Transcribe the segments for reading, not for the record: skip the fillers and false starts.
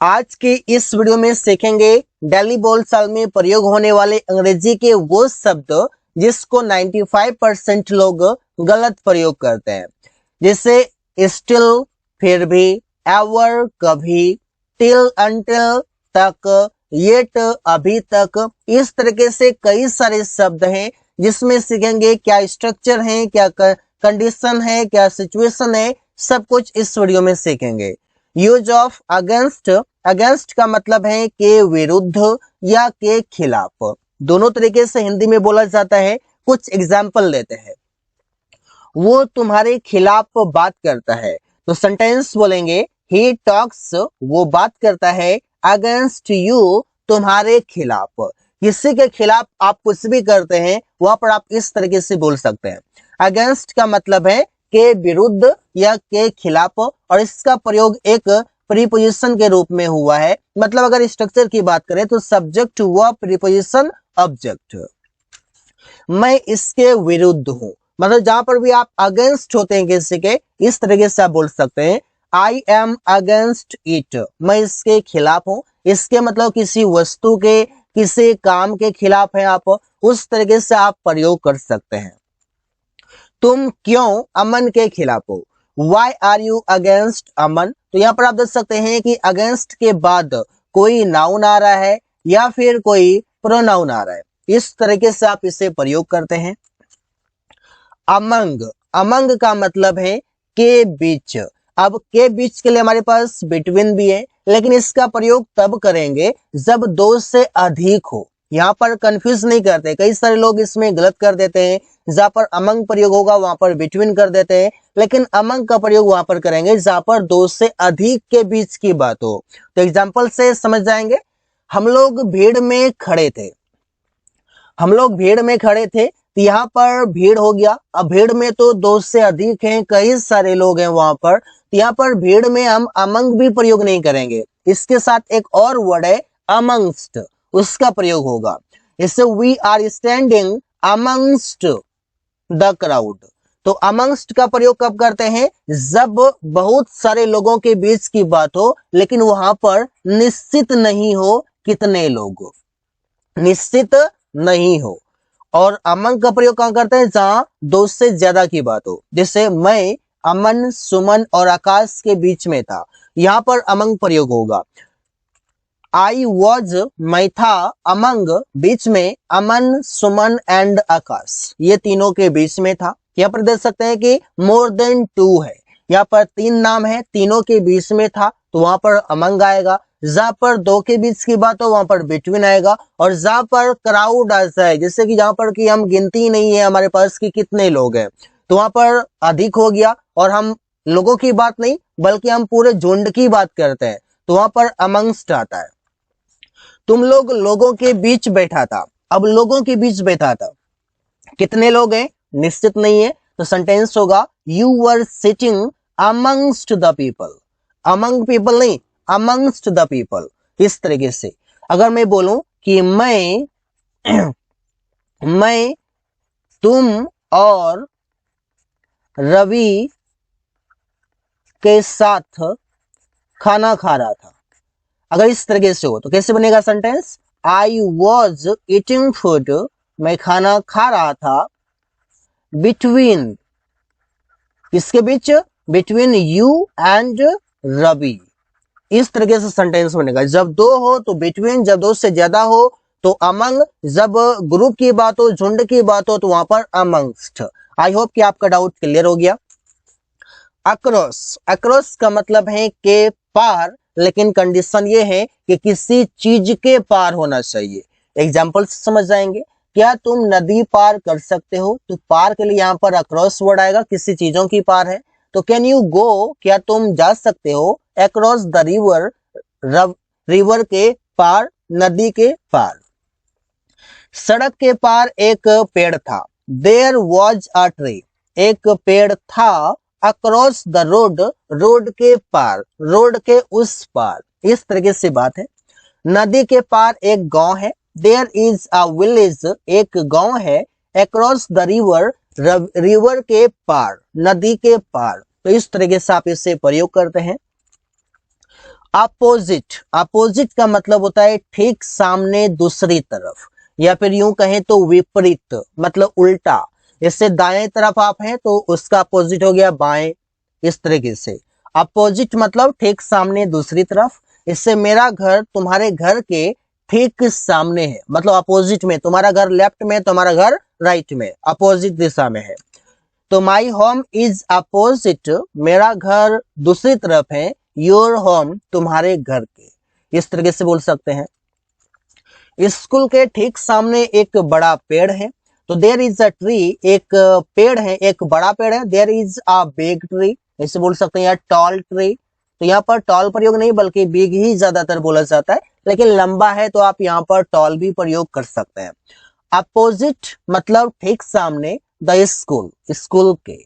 आज के इस वीडियो में सीखेंगे डेली बोलचाल में प्रयोग होने वाले अंग्रेजी के वो शब्द जिसको 95% लोग गलत प्रयोग करते हैं, जैसे स्टिल फिर भी, एवर कभी, टिल अंटिल तक, येट अभी तक। इस तरीके से कई सारे शब्द हैं जिसमें सीखेंगे क्या स्ट्रक्चर है, क्या कंडीशन है, क्या सिचुएशन है, सब कुछ इस वीडियो में सीखेंगे। यूज ऑफ अगेंस्ट, अगेंस्ट का मतलब है के विरुद्ध या के खिलाफ, दोनों तरीके से हिंदी में बोला जाता है। कुछ एग्जाम्पल लेते हैं। वो तुम्हारे खिलाफ बात करता है, तो सेंटेंस बोलेंगे ही टॉक्स, वो बात करता है अगेंस्ट यू, तुम्हारे खिलाफ। किसी के खिलाफ आप कुछ भी करते हैं वहां पर आप इस तरीके से बोल सकते हैं। अगेंस्ट का मतलब है के विरुद्ध या के खिलाफ, और इसका प्रयोग एक प्रीपोजिशन के रूप में हुआ है। मतलब अगर स्ट्रक्चर की बात करें तो सब्जेक्ट हुआ प्रीपोजिशन ऑब्जेक्ट। मैं इसके विरुद्ध हूं, मतलब जहां पर भी आप अगेंस्ट होते हैं किसी के, इस तरीके से आप बोल सकते हैं आई एम अगेंस्ट इट, मैं इसके खिलाफ हूं। इसके मतलब किसी वस्तु के, किसी काम के खिलाफ है आप, उस तरीके से आप प्रयोग कर सकते हैं। तुम क्यों अमन के खिलाफ हो, वाई आर यू अगेंस्ट अमन। तो यहां पर आप देख सकते हैं कि अगेंस्ट के बाद कोई नाउन आ रहा है या फिर कोई प्रोनाउन आ रहा है, इस तरीके से आप इसे प्रयोग करते हैं। अमंग, अमंग का मतलब है के बीच। अब के बीच के लिए हमारे पास बिटवीन भी है, लेकिन इसका प्रयोग तब करेंगे जब दो से अधिक हो। यहाँ पर कंफ्यूज नहीं करते, कई सारे लोग इसमें गलत कर देते हैं। जहां पर अमंग प्रयोग होगा वहां पर बिटवीन कर देते हैं, लेकिन अमंग का प्रयोग वहां पर करेंगे जहां पर दो से अधिक के बीच की बात हो। तो एग्जाम्पल से समझ जाएंगे। हम लोग भीड़ में खड़े थे, हम लोग भीड़ में खड़े थे, तो यहाँ पर भीड़ हो गया। अब भीड़ में तो दो से अधिक हैं, कई सारे लोग हैं वहां पर, तो यहाँ पर भीड़ में हम अमंग भी प्रयोग नहीं करेंगे। इसके साथ एक और वर्ड है अमंगस्ट, उसका प्रयोग होगा। इससे we are standing amongst the crowd. तो अमंगस्ट का प्रयोग कब करते हैं, जब बहुत सारे लोगों के बीच की बात हो, लेकिन वहां पर निश्चित नहीं हो कितने लोग, निश्चित नहीं हो। और अमंग का प्रयोग कहां करते हैं, जहां दो से ज्यादा की बात हो। जैसे मैं अमन, सुमन और आकाश के बीच में था, यहां पर अमंग प्रयोग होगा। आई वॉज, मैं था, अमंग बीच में, अमन, सुमन एंड आकाश, ये तीनों के बीच में था। यहाँ पर देख सकते हैं कि मोर देन टू है, यहाँ पर तीन नाम है, तीनों के बीच में था, तो वहां पर अमंग आएगा। जहां पर दो के बीच की बात हो वहां पर बिटवीन आएगा। और जहां पर क्राउड आ जाए, जैसे कि जहां पर कि हम गिनती नहीं है हमारे पास कि कितने लोग हैं, तो वहां पर अधिक हो गया, और हम लोगों की बात नहीं बल्कि हम पूरे झुंड की बात करते हैं, तो वहां पर अमंगस्ट आता है। तुम लोग लोगों के बीच बैठा था, अब लोगों के बीच बैठा था, कितने लोग हैं निश्चित नहीं है, तो सेंटेंस होगा you were sitting amongst the people. Among people नहीं, अमंगस्ट द पीपल। इस तरीके से अगर मैं बोलूं कि मैं मैं तुम और रवि के साथ खाना खा रहा था, अगर इस तरीके से हो तो कैसे बनेगा sentence, I was eating food, मैं खाना खा रहा था, बिटवीन, किसके बीच, बिटवीन यू एंड रवि। इस तरीके से सेंटेंस बनेगा। जब दो हो तो बिटवीन, जब दो से ज्यादा हो तो अमंग, जब ग्रुप की बात हो, झुंड की बात हो तो वहां पर अमंगस्ट। आई होप कि आपका डाउट क्लियर हो गया। अक्रॉस, अक्रॉस का मतलब है के पार, लेकिन कंडीशन ये है कि किसी चीज के पार होना चाहिए। एग्जाम्पल से समझ जाएंगे। क्या तुम नदी पार कर सकते हो, तो पार के लिए यहाँ पर अक्रॉस वर्ड आएगा, किसी चीजों की पार है। तो कैन यू गो, क्या तुम जा सकते हो, अक्रॉस द रिवर, रिवर के पार, नदी के पार। सड़क के पार एक पेड़ था, देयर वॉज अ ट्री, एक पेड़ था, अक्रॉस द रोड, रोड के पार, रोड के उस पार। इस तरीके से बात है। नदी के पार एक गांव है, देयर इज अ विलेज, एक गांव है, अक्रॉस द रिवर, रिवर के पार, नदी के पार। तो इस तरीके से आप इसे प्रयोग करते हैं। अपोजिट, अपोजिट का मतलब होता है ठीक सामने, दूसरी तरफ, या फिर यूं कहें तो विपरीत, मतलब उल्टा। इससे दाएं तरफ आप हैं तो उसका अपोजिट हो गया बाएं, इस तरीके से। अपोजिट मतलब ठीक सामने, दूसरी तरफ। इससे मेरा घर तुम्हारे घर के ठीक सामने है, मतलब अपोजिट में। तुम्हारा घर लेफ्ट में, तुम्हारा घर राइट में, अपोजिट दिशा में है। तो माई होम इज अपोजिट, मेरा घर दूसरी तरफ है, योर होम, तुम्हारे घर के। इस तरीके से बोल सकते हैं। स्कूल के ठीक सामने एक बड़ा पेड़ है, तो देयर इज अ ट्री, एक पेड़ है, एक बड़ा पेड़ है। There is a big tree, ऐसे बोल सकते हैं, या टॉल ट्री। तो यहाँ पर टॉल प्रयोग नहीं बल्कि बिग ही ज्यादातर बोला जाता है, लेकिन लंबा है तो आप यहाँ पर टॉल भी प्रयोग कर सकते हैं। अपोजिट मतलब ठीक सामने, द स्कूल, स्कूल के।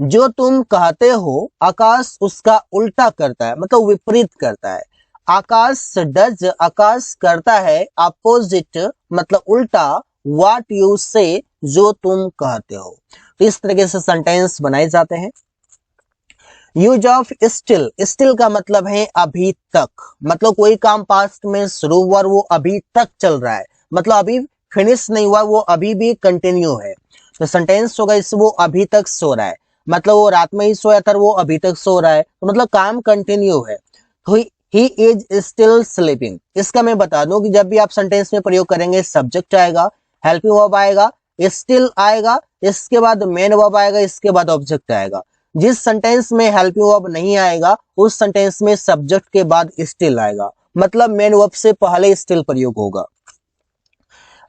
जो तुम कहते हो आकाश उसका उल्टा करता है, मतलब विपरीत करता है। आकाश डज, आकाश करता है, अपोजिट मतलब उल्टा, व्हाट यू से, जो तुम कहते हो। तो इस तरीके से सेंटेंस बनाए जाते हैं। यूज ऑफ स्टिल, स्टिल का मतलब है अभी तक, मतलब कोई काम पास्ट में शुरू हुआ और वो अभी तक चल रहा है, मतलब अभी फिनिश नहीं हुआ, वो अभी भी कंटिन्यू है। तो सेंटेंस होगा इस, वो अभी तक सो रहा है, मतलब वो रात में ही सोया था, वो अभी तक सो रहा है, तो मतलब काम कंटिन्यू है। तो ही इज स्टिल स्लीपिंग। इसका मैं बता दूं कि जब भी आप सेंटेंस में प्रयोग करेंगे, सब्जेक्ट आएगा, हेल्पिंग वर्ब आएगा, स्टिल आएगा, इसके बाद मेन वर्ब आएगा, इसके बाद ऑब्जेक्ट आएगा। जिस सेंटेंस में हेल्पिंग वर्ब नहीं आएगा, उस सेंटेंस में सब्जेक्ट के बाद स्टिल आएगा, मतलब मेन वर्ब से पहले स्टिल प्रयोग होगा।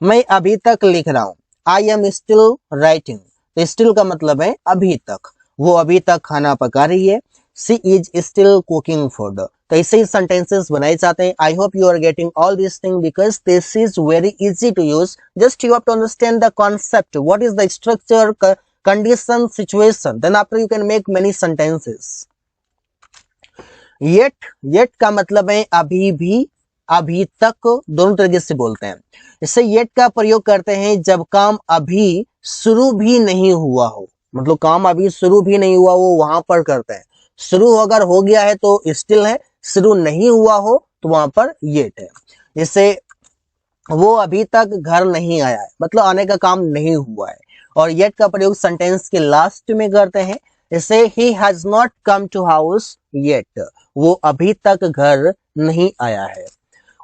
मैं अभी तक लिख रहा हूं, आई एम स्टिल राइटिंग। तो स्टिल का मतलब है अभी तक, वो अभी तक खाना पका रही है। She is still cooking food. तो ऐसे ही सेंटेंसेस बनाए जाते हैं। I hope you are getting all this thing because this is very easy to use. Just you have to understand the concept, what is the structure, condition, situation, then after you can make many sentences. yet का मतलब है अभी भी, अभी तक, दोनों तरीके से बोलते हैं। इससे yet का प्रयोग करते हैं जब काम अभी शुरू भी नहीं हुआ हो, मतलब काम अभी शुरू भी नहीं हुआ वो वहां पर करते हैं। शुरू अगर हो गया है तो स्टिल है, शुरू नहीं हुआ हो तो वहां पर yet है। जैसे वो अभी तक घर नहीं आया है, मतलब आने का काम नहीं हुआ है। और येट का प्रयोग सेंटेंस के लास्ट में करते हैं। जैसे he has not come to house yet, वो अभी तक घर नहीं आया है।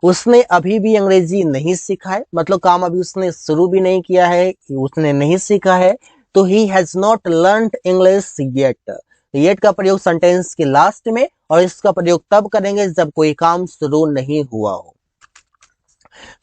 उसने अभी भी अंग्रेजी नहीं सीखा है, मतलब काम अभी उसने शुरू भी नहीं किया है, उसने नहीं सीखा है। तो ही has not learned English yet. Yet का प्रयोग सेंटेंस के लास्ट में, और इसका प्रयोग तब करेंगे जब कोई काम शुरू नहीं हुआ हो।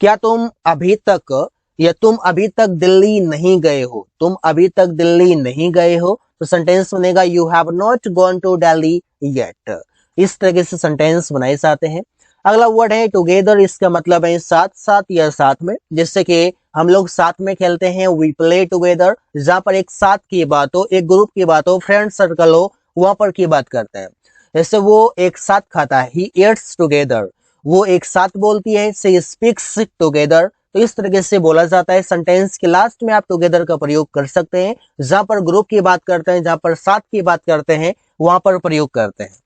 क्या तुम अभी तक, या तुम अभी तक दिल्ली नहीं गए हो, तुम अभी तक दिल्ली नहीं गए हो, तो सेंटेंस बनेगा you have not gone to Delhi yet. इस तरह से सेंटेंस बनाए जाते हैं। अगला वर्ड है टुगेदर, इसका मतलब है साथ साथ या साथ में। जैसे कि हम लोग साथ में खेलते हैं, वी प्ले टुगेदर, जहां पर एक साथ की बात हो, एक ग्रुप की बात हो, फ्रेंड सर्कल हो, वहां पर की बात करते हैं। जैसे वो एक साथ खाता है, ही ईट्स टुगेदर, वो एक साथ बोलती है, शी स्पीक्स टुगेदर। तो इस तरीके से बोला जाता है। सेंटेंस के लास्ट में आप टुगेदर का प्रयोग कर सकते हैं, जहां पर ग्रुप की बात करते हैं, जहां पर साथ की बात करते हैं, वहां पर प्रयोग करते हैं।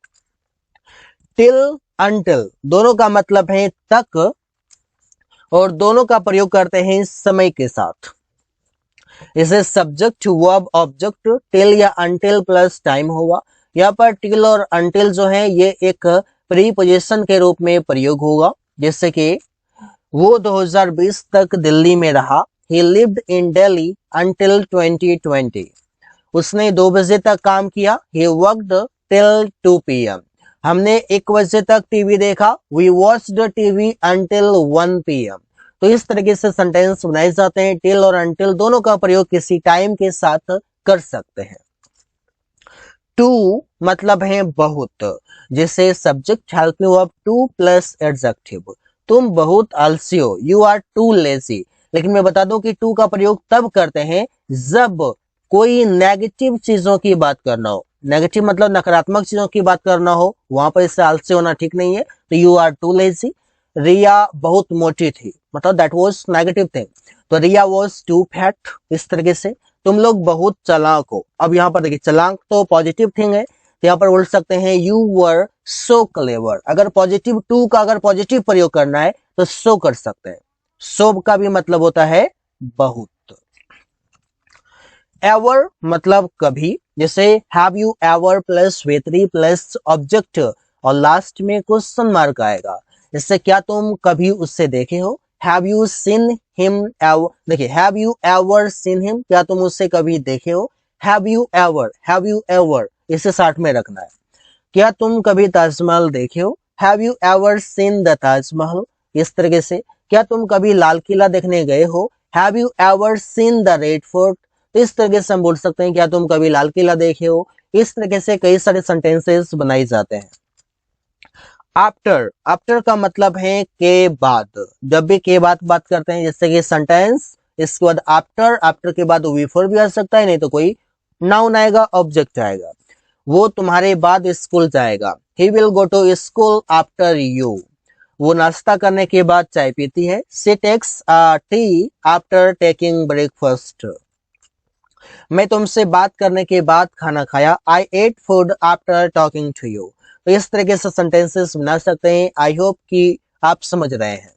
टिल, अनटिल, दोनों का मतलब है तक, और दोनों का प्रयोग करते हैं समय के साथ। इसे सब्जेक्ट वर्ब ऑब्जेक्ट, टिल या अनटिल प्लस टाइम हुआ। यहाँ पर टिल और अनटिल जो है ये एक प्रीपोजिशन के रूप में प्रयोग होगा। जैसे कि वो 2020 तक दिल्ली में रहा, he lived in Delhi until 2020। उसने 2 बजे तक काम किया, he worked till 2 PM। हमने 1 बजे तक टीवी देखा, we watched TV until 1 PM। तो इस तरीके से सेंटेंस बनाए जाते हैं। टिल और अनटिल दोनों का प्रयोग किसी टाइम के साथ कर सकते हैं। टू मतलब है बहुत, जैसे subject helping verb two plus adjective, तुम बहुत आलसी हो, यू आर टू लेजी। लेकिन मैं बता दूं कि टू का प्रयोग तब करते हैं जब कोई नेगेटिव चीजों की बात करना हो। नेगेटिव मतलब नकारात्मक चीजों की बात करना हो, वहां पर इससे आलसी होना ठीक नहीं है। तो यू आर टू लेजी। रिया बहुत मोटी थी, मतलब दैट वाज नेगेटिव थिंग, तो रिया वाज टू फैट। इस तरीके से तुम लोग बहुत चालाक हो। अब यहाँ पर देखिए चालाक तो पॉजिटिव थिंग है, तो यहाँ पर बोल सकते हैं यू वर सो क्लेवर। अगर पॉजिटिव टू का अगर पॉजिटिव प्रयोग करना है तो सो कर सकते हैं। सो का भी मतलब होता है बहुत। एवर मतलब कभी, जैसे हैव यू एवर प्लस वेत्री प्लस ऑब्जेक्ट और लास्ट में क्वेश्चन मार्क आएगा। इससे क्या तुम कभी उससे देखे हो। Have you seen him ever, देखिए have you ever seen him, क्या तुम उससे कभी देखे हो। हैव यू एवर इसे साथ में रखना है। क्या तुम कभी ताजमहल देखे हो। Have you ever seen the Taj Mahal. इस तरीके से क्या तुम कभी लाल किला देखने गए हो। Have you ever seen the red fort. तो इस तरीके से हम बोल सकते हैं क्या तुम कभी लाल किला देखे हो। इस तरीके से कई सारे सेंटेंसेस बनाए जाते हैं। आफ्टर, आफ्टर का मतलब है के बाद। जब भी के बाद बात करते हैं जैसे कि सेंटेंस, इसके बाद आफ्टर, आफ्टर के बाद बिफोर भी आ सकता है, नहीं तो कोई नाउन आएगा, ऑब्जेक्ट आएगा। वो तुम्हारे बाद स्कूल जाएगा। He will go to school after you. वो नाश्ता करने के बाद चाय पीती है। She takes tea after taking breakfast. मैं तुमसे बात करने के बाद खाना खाया। I ate food after talking to you. तो इस तरीके से सेंटेंसेस बना सकते हैं। आई होप कि आप समझ रहे हैं।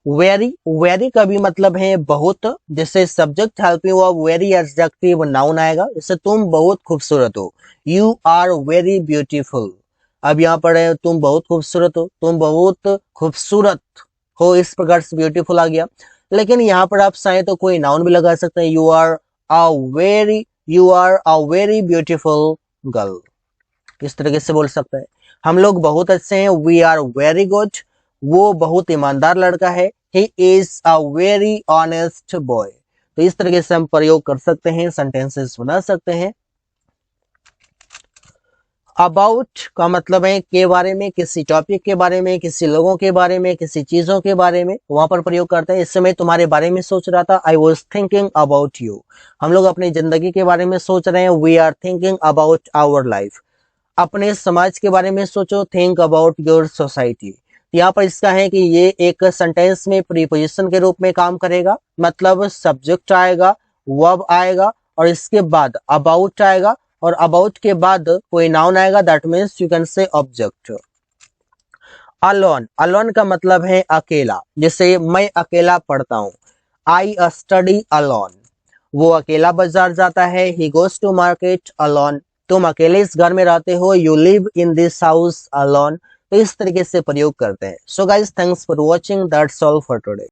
वेरी, वेरी का भी मतलब है बहुत। जैसे सब्जेक्ट हेल्प यू और वेरी एडजेक्टिव नाउन आएगा। जैसे तुम बहुत खूबसूरत हो। You are very beautiful. अब यहाँ पर है तुम बहुत खूबसूरत हो, तुम बहुत खूबसूरत हो, इस प्रकार से ब्यूटीफुल आ गया। लेकिन यहाँ पर आप चाहें तो कोई नाउन भी लगा सकते हैं। You are a very beautiful girl, इस तरीके से बोल सकते हैं। हम लोग बहुत अच्छे हैं। We are very good. वो बहुत ईमानदार लड़का है। He is a very honest boy. तो इस तरीके से हम प्रयोग कर सकते हैं, सेंटेंसेस बना सकते हैं। अबाउट का मतलब है के बारे में, किसी टॉपिक के बारे में, किसी लोगों के बारे में, किसी चीजों के बारे में, वहां पर प्रयोग करते हैं। इस समय तुम्हारे बारे में सोच रहा था। I was thinking about you. हम लोग अपनी जिंदगी के बारे में सोच रहे हैं। We are thinking about our life. अपने समाज के बारे में सोचो। Think about your society. यहाँ पर इसका है कि ये एक सेंटेंस में प्रीपोजिशन के रूप में काम करेगा। मतलब सब्जेक्ट आएगा, वर्ब आएगा और इसके बाद अबाउट आएगा और अबाउट के बाद कोई नाउन आएगा। That means you can say object. Alone, alone का मतलब है अकेला। जैसे मैं अकेला पढ़ता हूँ। I study alone. वो अकेला बाजार जाता है। He goes to market alone. तुम अकेले इस घर में रहते हो। You live in this house alone. तो इस तरीके से प्रयोग करते हैं। So guys, thanks for watching. That's all for today.